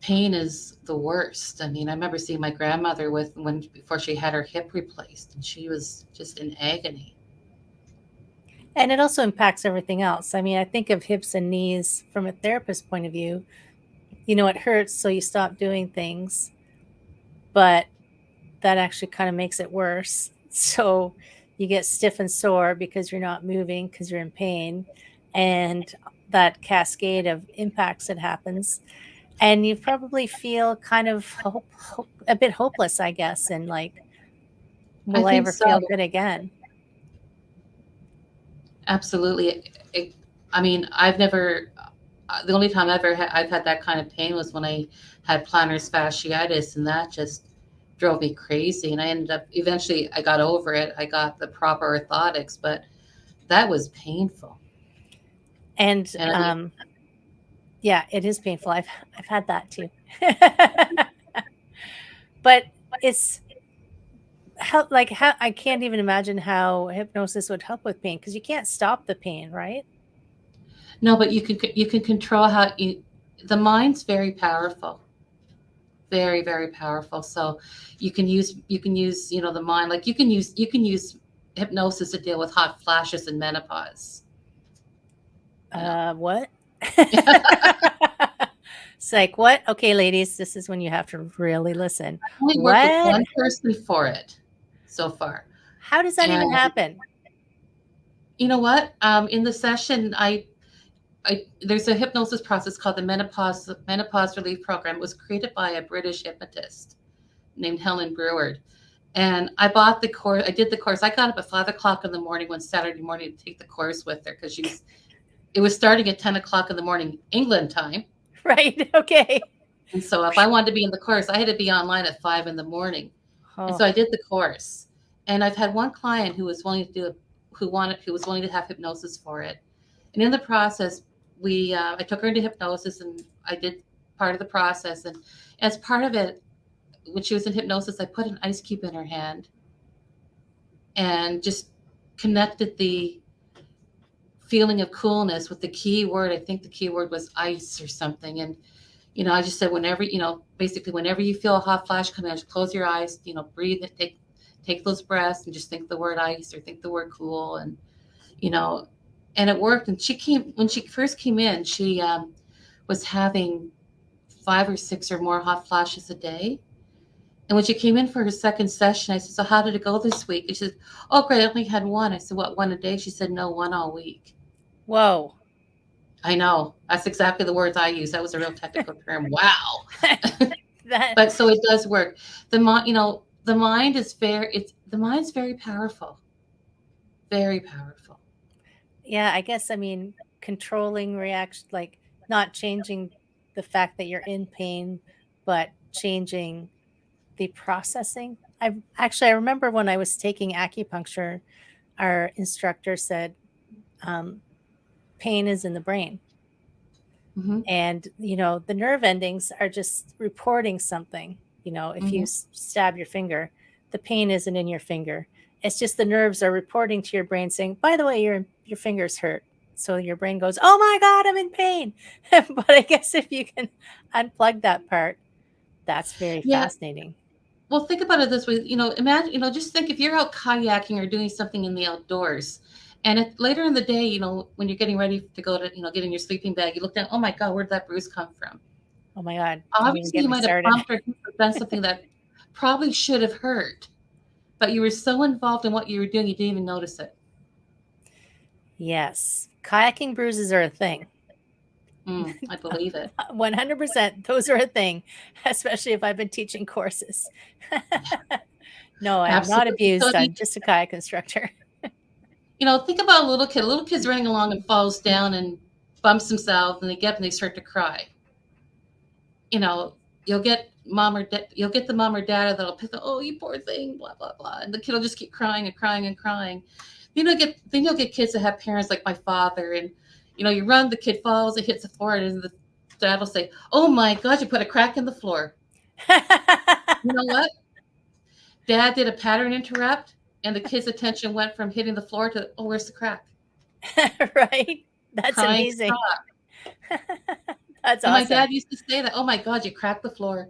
pain is the worst. I mean, I remember seeing my grandmother before she had her hip replaced, and she was just in agony. And it also impacts everything else. I mean, I think of hips and knees from a therapist point of view. It hurts, so you stop doing things, but that actually kind of makes it worse. So you get stiff and sore because you're not moving because you're in pain, and that cascade of impacts that happens. And you probably feel kind of a bit hopeless, I guess, and like, I will I think ever feel so. good again? Absolutely. I mean, the only time I've had that kind of pain was when I had plantar fasciitis, and that just drove me crazy. And I ended up eventually I got over it. I got the proper orthotics, but that was painful. And And I mean, yeah, it is painful. I've had that too. But it's how I can't even imagine how hypnosis would help with pain because you can't stop the pain, right? no, but you can control the mind's very powerful, very very powerful. So you can use the mind, like you can use hypnosis to deal with hot flashes and menopause. You know, What? It's like, what? Okay, ladies, this is when you have to really listen. I only worked with What? one person for it so far, How does that even and happen? you know what? In the session, there's a hypnosis process called the menopause relief program. It was created by a British hypnotist named Helen Brewer, And I bought the course. I did the course. I got up at 5 o'clock in the morning one Saturday morning to take the course with her because it was starting at 10 o'clock in the morning, England time. Right. Okay. And so if I wanted to be in the course, I had to be online at 5 in the morning. And Oh, so I did the course. And I've had one client who was willing to do it, who was willing to have hypnosis for it. And in the process, I took her into hypnosis and I did part of the process. And as part of it, when she was in hypnosis, I put an ice cube in her hand and just connected the feeling of coolness with the key word. I think the key word was ice or something. And I just said, whenever, basically whenever you feel a hot flash come in, just close your eyes, breathe and take those breaths and just think the word ice or think the word cool. And, you know, and it worked. And when she first came in, she was having 5 or 6 or more hot flashes a day. And when she came in for her second session, I said, so how did it go this week? And she said, oh, great. I only had one. I said, what, one a day? She said, no, one all week. whoa. I know. That's exactly the words I use. That was a real technical term. Wow. That, But so it does work. The mind, the mind is the mind's very powerful. Very powerful. yeah, I guess, I mean, controlling reaction, like not changing the fact that you're in pain, but changing the processing. I remember when I was taking acupuncture, our instructor said, um, pain is in the brain. Mm-hmm. And, the nerve endings are just reporting something. If you Mm-hmm. stab your finger, the pain isn't in your finger. It's just the nerves are reporting to your brain saying, by the way, your finger's hurt. So your brain goes, oh my God, I'm in pain. But I guess if you can unplug that part, that's very Yeah. fascinating. Well, think about it this way. Imagine, just think if you're out kayaking or doing something in the outdoors, and later in the day, when you're getting ready to go to, get in your sleeping bag, you look down. Oh my God, where'd that bruise come from? Oh my God, don't even Obviously, get you me might have started. bumped or done something that probably should have hurt, but you were so involved in what you were doing, you didn't even notice it. Yes, kayaking bruises are a thing. I believe it. 100%, those are a thing, especially if I've been teaching courses. No, I have not Absolutely. So, abused. I'm just a kayak instructor. think about a little kid. A little kid's running along and falls down and bumps himself, and they get up and they start to cry. You know, you'll get you'll get the mom or dad that'll pick the, oh, you poor thing, blah blah blah, and the kid will just keep crying and crying and crying. Then you'll get kids that have parents like my father, and you run, the kid falls, it hits the floor, and the dad will say, "Oh my God, you put a crack in the floor." You know what? Dad did a pattern interrupt, and the kid's attention went from hitting the floor to, oh, where's the crack? Right? That's Crying amazing. stopped. That's And my awesome. dad used to say that, oh my God, you cracked the floor.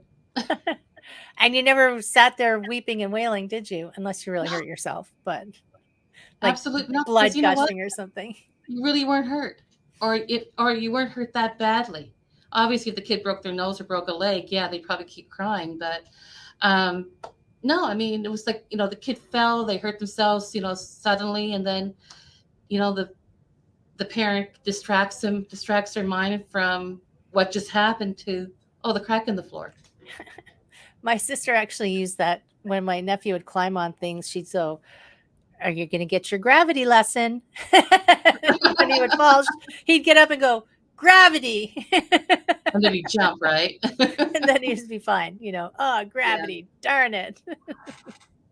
And you never sat there weeping and wailing, did you? Unless you really hurt yourself, but like Absolutely not, because blood you know what? gushing or something. You really weren't hurt, or you weren't hurt that badly. Obviously, if the kid broke their nose or broke a leg, yeah, they'd probably keep crying. But um, no, I mean, it was like, the kid fell, they hurt themselves, suddenly, and then the parent distracts their mind from what just happened to, oh, the crack in the floor. My sister actually used that when my nephew would climb on things. She'd go, are you going to get your gravity lesson? When he would fall, he'd get up and go, gravity. And then you jump, right? And then he'd be fine. Oh, Yeah. gravity, darn it.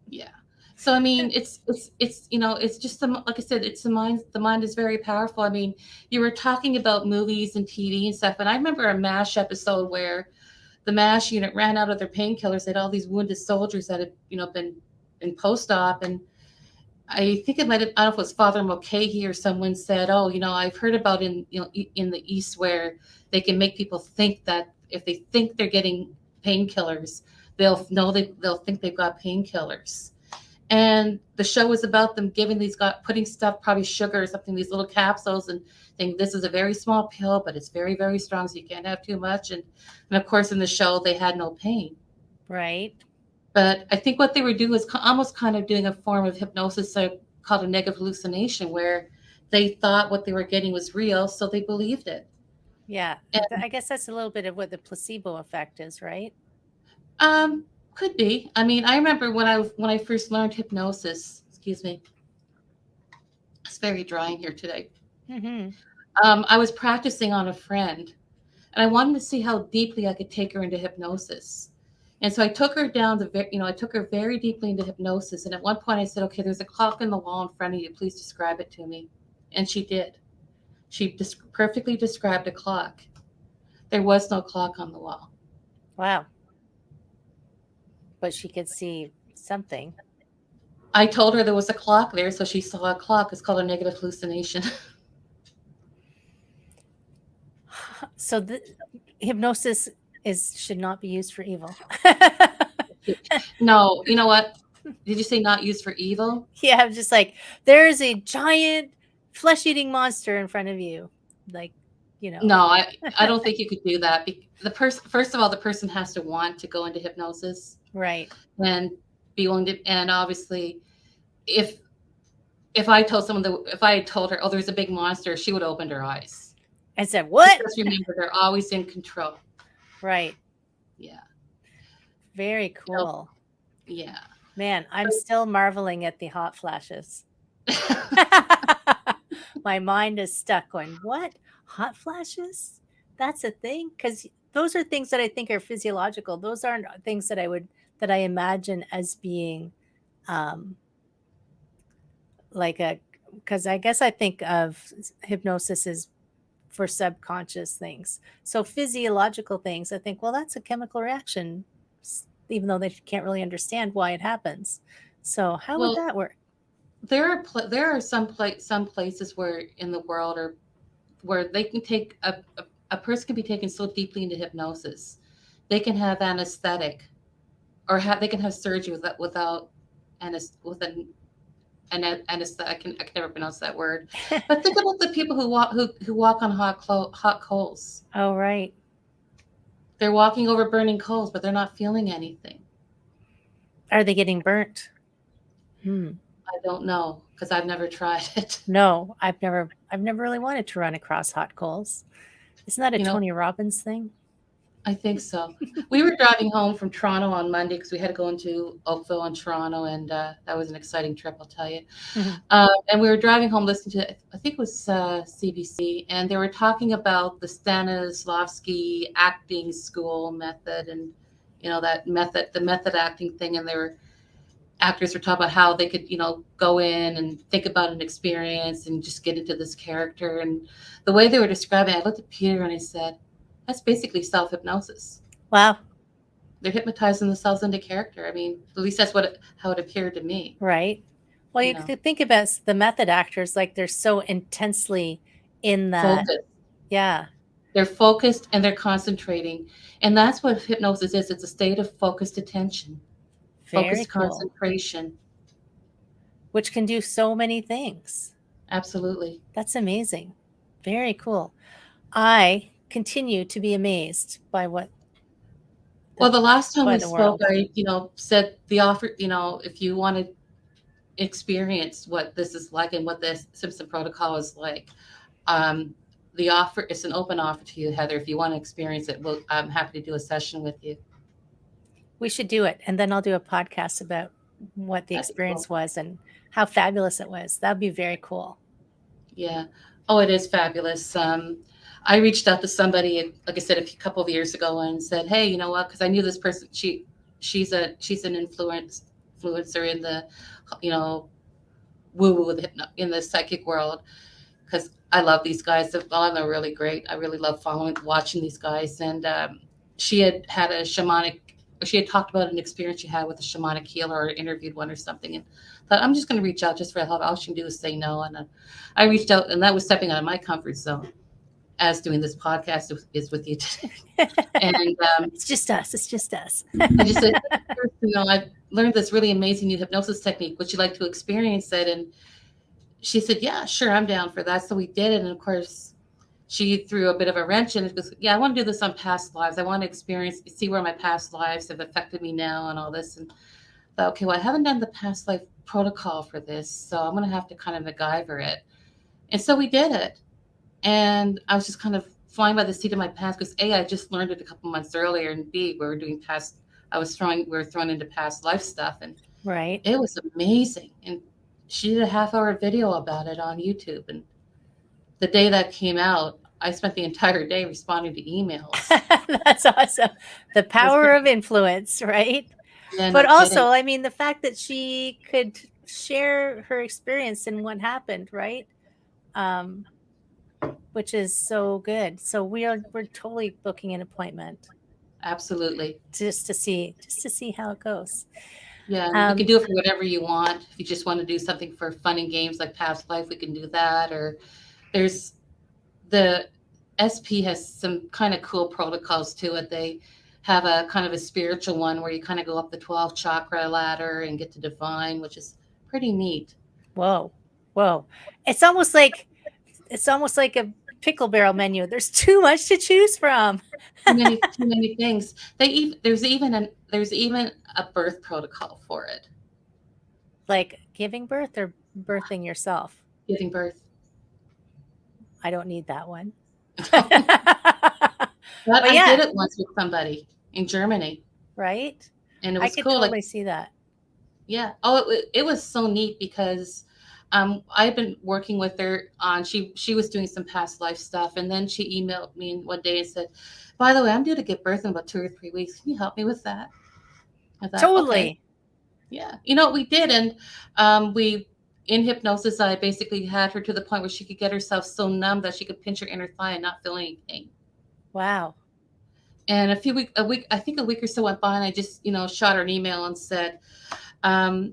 Yeah. So I mean, it's just like I said, it's the mind. The mind is very powerful. I mean, you were talking about movies and TV and stuff, and I remember a MASH episode where the MASH unit ran out of their painkillers. They had all these wounded soldiers that had been in post-op, and I think it might have, I don't know if it was Father Mulcahy or someone said, oh, I've heard about in the East where they can make people think that if they think they're getting painkillers, they'll think they've got painkillers. And the show was about them putting stuff, probably sugar or something, these little capsules, and saying this is a very small pill, but it's very, very strong, so you can't have too much. And of course, in the show, they had no pain. Right. But I think what they were doing was almost kind of doing a form of hypnosis called a negative hallucination, where they thought what they were getting was real, so they believed it. Yeah. And I guess that's a little bit of what the placebo effect is, right? Could be. I mean, I remember when I first learned hypnosis. Excuse me, it's very dry in here today. Mm-hmm. I was practicing on a friend, and I wanted to see how deeply I could take her into hypnosis. And so I took her down I took her very deeply into hypnosis. And at one point I said, okay, there's a clock in the wall in front of you. Please describe it to me. And she did. She perfectly described a clock. There was no clock on the wall. Wow. But she could see something. I told her there was a clock there, so she saw a clock. It's called a negative hallucination. So the hypnosis is should not be used for evil. No, you know what? Did you say not used for evil? Yeah, I'm just like, there's a giant flesh-eating monster in front of you. Like, you know. No, I don't think you could do that. The person, first of all, the person has to want to go into hypnosis Right. and be willing to. And obviously, if if I told someone that if I had told her, oh, there's a big monster, she would have opened her eyes. I said, what? Because remember, they're always in control. Right. Yeah. Very cool. Yeah. Man, I'm still marveling at the hot flashes. My mind is stuck going, what? Hot flashes? That's a thing? Because those are things that I think are physiological. Those aren't things that I imagine as being like because I guess I think of hypnosis as for subconscious things. So physiological things, I think, well, that's a chemical reaction, even though they can't really understand why it happens. So how would Well, that work? there are some places where in the world or where they can take a person can be taken so deeply into hypnosis, they can have anesthetic or they can have surgery without with an anesthetic. I can never pronounce that word. But think about the people who walk on hot coals. Oh, right. They're walking over burning coals, but they're not feeling anything. Are they getting burnt? I don't know because I've never tried it. No, I've never really wanted to run across hot coals. Isn't that a You know, Tony Robbins thing? I think so. We were driving home from Toronto on Monday because we had to go into Oakville and Toronto, and that was an exciting trip, I'll tell you. Mm-hmm. And we were driving home listening to, I think it was CBC, and they were talking about the Stanislavski acting school method and, that method, the method acting thing. And actors were talking about how they could, go in and think about an experience and just get into this character. And the way they were describing it, I looked at Peter and I said, that's basically self-hypnosis. Wow. They're hypnotizing themselves into character. I mean, at least that's how it appeared to me. Right. Well, you could think about the method actors, like they're so intensely in that. Focus. Yeah. They're focused and they're concentrating. And that's what hypnosis is. It's a state of focused attention. Very focused cool. concentration. Which can do so many things. Absolutely. That's amazing. Very cool. I continue to be amazed by what. Well, the last time we spoke, I, said the offer, if you want to experience what this is like and what the Simpson protocol is like, the offer is an open offer to you, Heather. If you want to experience it, I'm happy to do a session with you. We should do it. And then I'll do a podcast about what the experience was and how fabulous it was. That'd be very cool. Yeah. Oh, it is fabulous. I reached out to somebody, like I said, a couple of years ago and said, hey, you know what? Because I knew this person, she's an influencer in the, woo-woo in the psychic world. Because I love these guys. They're really great. I really love watching these guys. And she had talked about an experience she had with a shamanic healer or interviewed one or something. And thought, I'm just going to reach out just for help. All she can do is say no. And I reached out, and that was stepping out of my comfort zone as doing this podcast is with you today. And it's just us. It's just us. I just said, I've learned this really amazing new hypnosis technique. Would you like to experience it? And she said, yeah, sure, I'm down for that. So we did it. And of course, she threw a bit of a wrench in it because, yeah, I want to do this on past lives. I want to see where my past lives have affected me now and all this. And I thought, okay, well, I haven't done the past life protocol for this, so I'm going to have to kind of MacGyver it. And so we did it. And I was just kind of flying by the seat of my pants because A, I just learned it a couple months earlier, and B, we were doing we were thrown into past life stuff, and Right. it was amazing. And she did a half-hour video about it on YouTube. And the day that came out, I spent the entire day responding to emails. That's awesome. The It was power great. of influence, right? Yeah, But no kidding. also, I mean, the fact that she could share her experience and what happened, right? Um, which is so good. So we're totally booking an appointment Absolutely. just to see how it goes. Yeah, and we can Um, do it for whatever you want. If you just want to do something for fun and games like past life, we can do that. Or there's the SP has some kind of cool protocols to it. They have a kind of a spiritual one where you kind of go up the 12 chakra ladder and get to divine, which is pretty neat. whoa, whoa! It's almost like a pickle barrel menu. There's too much to choose from. Too many things. There's even a birth protocol for it. Like giving birth or birthing yourself. Giving birth. I don't need that one. But But I did yeah, it once with somebody in Germany, right? and it I was could cool. Like, totally see that. yeah. Oh, it was so neat because I've been working with her on she was doing some past life stuff, and then she emailed me one day and said, "By the way, I'm due to give birth in about 2 or 3 weeks. Can you help me with that?" I thought, okay, Totally. yeah. We did, and we in hypnosis, I basically had her to the point where she could get herself so numb that she could pinch her inner thigh and not feel any pain. Wow. And I think a week or so went by, and I just, shot her an email and said,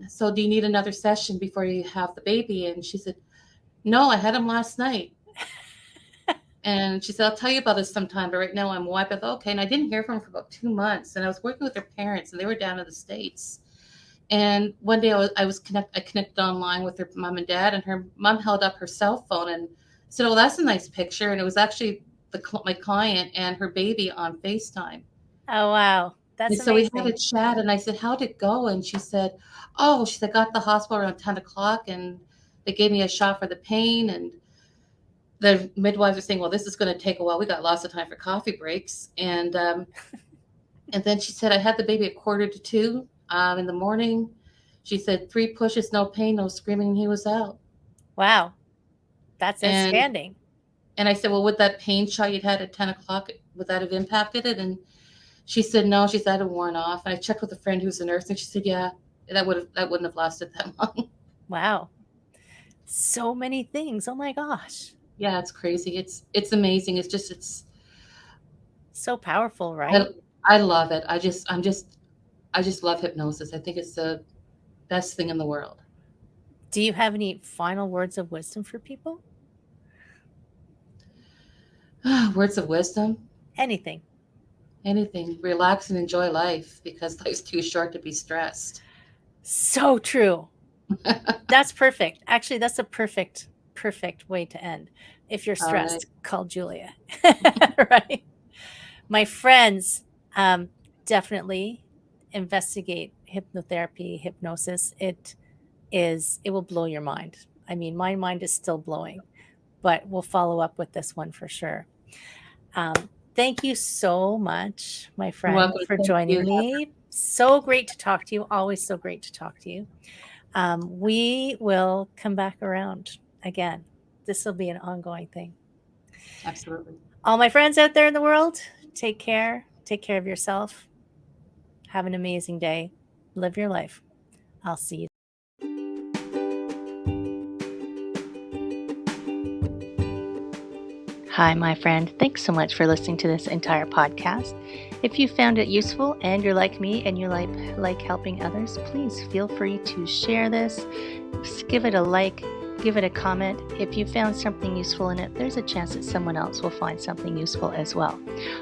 so do you need another session before you have the baby? And she said, no, I had him last night. And she said, I'll tell you about this sometime, but right now I'm wiped. I thought, okay. And I didn't hear from her for about 2 months. And I was working with her parents, and they were down in the States. And one day I connected online with her mom and dad, and her mom held up her cell phone and said, oh, that's a nice picture. And it was actually my client and her baby on FaceTime. Oh, wow. And That's so we had a amazing. chat, and I said, how'd it go? And she said, oh, I got to the hospital around 10 o'clock, and they gave me a shot for the pain. And the midwives were saying, well, this is going to take a while. We got lots of time for coffee breaks. And then she said, I had the baby at 1:45 in the morning. She said, 3 pushes, no pain, no screaming. He was out. Wow. That's And outstanding. and I said, well, would that pain shot you'd had at 10 o'clock, would that have impacted it? And she said, no. She said, it had worn off. And I checked with a friend who's a nurse, and she said, yeah, that wouldn't have lasted that long. Wow. So many things. Oh my gosh. Yeah, it's crazy. It's amazing. It's So powerful, right? I love it. I just love hypnosis. I think it's the best thing in the world. Do you have any final words of wisdom for people? Words of wisdom. Anything. Anything. Relax and enjoy life, because life's too short to be stressed. So true. That's perfect. Actually, that's a perfect way to end. If you're All right. stressed, call Julia. Right? My friends, definitely investigate hypnotherapy, hypnosis. It will blow your mind. I mean, my mind is still blowing, but we'll follow up with this one for sure. Thank you so much, my friend, welcome. for Thank joining you. me. So great to talk to you. Always so great to talk to you. We will come back around again. This will be an ongoing thing. Absolutely. All my friends out there in the world, take care. Take care of yourself. Have an amazing day. Live your life. I'll see you. Hi, my friend. Thanks so much for listening to this entire podcast. If you found it useful and you're like me and you like helping others, please feel free to share this. Give it a like, give it a comment. If you found something useful in it, there's a chance that someone else will find something useful as well.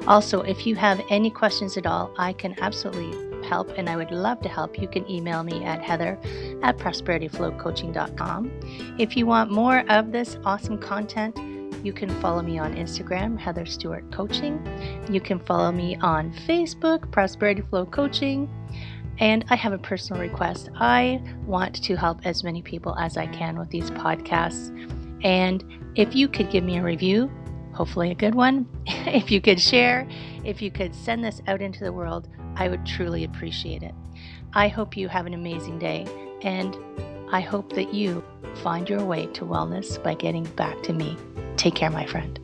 Also, if you have any questions at all, I can absolutely help, and I would love to help. You can email me at heather@prosperityflowcoaching.com. If you want more of this awesome content, you can follow me on Instagram, Heather Stewart Coaching. You can follow me on Facebook, Prosperity Flow Coaching. And I have a personal request. I want to help as many people as I can with these podcasts. And if you could give me a review, hopefully a good one, if you could share, if you could send this out into the world, I would truly appreciate it. I hope you have an amazing day, and I hope that you find your way to wellness by getting back to me. Take care, my friend.